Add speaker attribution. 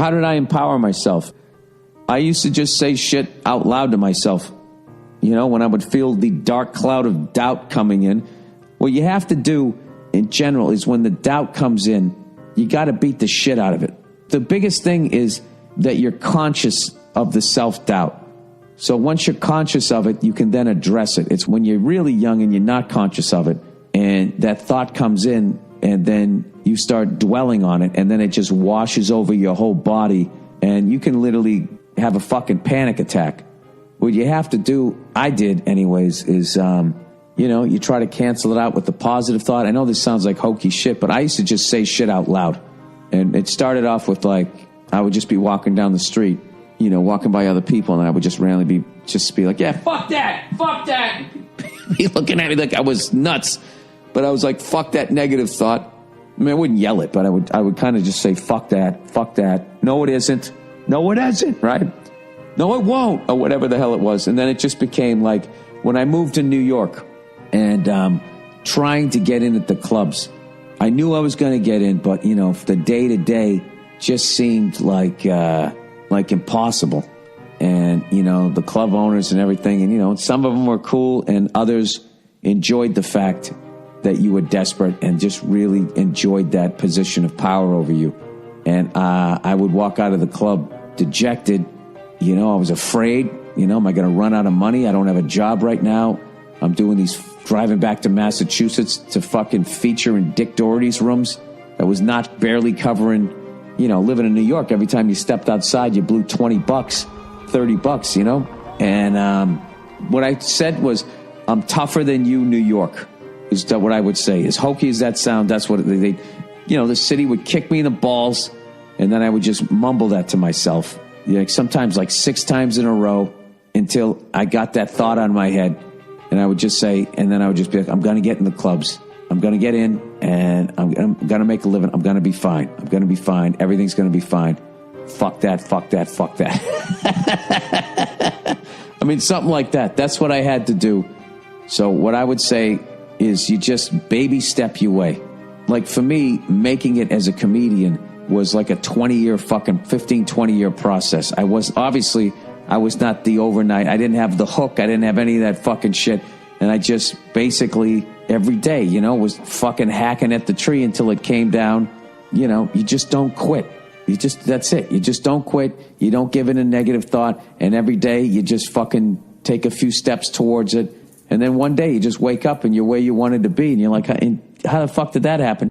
Speaker 1: how did I empower myself? I used to just say shit out loud to myself. You know, when I would feel the dark cloud of doubt coming in. What you have to do in general is when the doubt comes in, you got to beat the shit out of it. The biggest thing is that you're conscious of the self-doubt. So once you're conscious of it, you can then address it. It's when you're really young and you're not conscious of it, and that thought comes in, and then you start dwelling on it, and then it just washes over your whole body, and you can literally have a fucking panic attack. What you have to do, I did anyways, is, you know, you try to cancel it out with the positive thought. I know this sounds like hokey shit, but I used to just say shit out loud. And it started off with, like, I would just be walking down the street, you know, walking by other people, and I would just randomly be like, yeah, fuck that, be looking at me like I was nuts. But I was like, fuck that negative thought. I mean, I wouldn't yell it, but I would kind of just say, fuck that. No, it isn't. No, it isn't, right? No, it won't, or whatever the hell it was. And then it just became like, when I moved to New York and trying to get in at the clubs, I knew I was going to get in, but, you know, the day-to-day just seemed like impossible. And, you know, the club owners and everything, and, you know, some of them were cool, and others enjoyed the fact that you were desperate and just really enjoyed that position of power over you. And I would walk out of the club dejected. You know, I was afraid. You know, am I going to run out of money? I don't have a job right now. I'm doing these, driving back to Massachusetts to fucking feature in Dick Doherty's rooms. That was not barely covering, you know, living in New York. Every time you stepped outside, you blew $20, $30, you know? And what I said was, I'm tougher than you, New York, is that what I would say. As hokey as that sound, that's what they, you know, the city would kick me in the balls, and then I would just mumble that to myself. You know, sometimes like 6 times in a row until I got that thought on my head. And I would just say, and then I would just be like, I'm going to get in the clubs. I'm going to get in, and I'm going to make a living. I'm going to be fine. I'm going to be fine. Everything's going to be fine. Fuck that. I mean, something like that. That's what I had to do. So what I would say is you just baby step your way. Like for me, making it as a comedian was like a 20-year fucking 20-year process. I was not the overnight. I didn't have the hook. I didn't have any of that fucking shit. And I just basically every day, you know, was fucking hacking at the tree until it came down. You know, you just don't quit. That's it. You just don't quit. You don't give it a negative thought. And every day you just fucking take a few steps towards it. And then one day you just wake up and you're where you wanted to be. And you're like, how the fuck did that happen?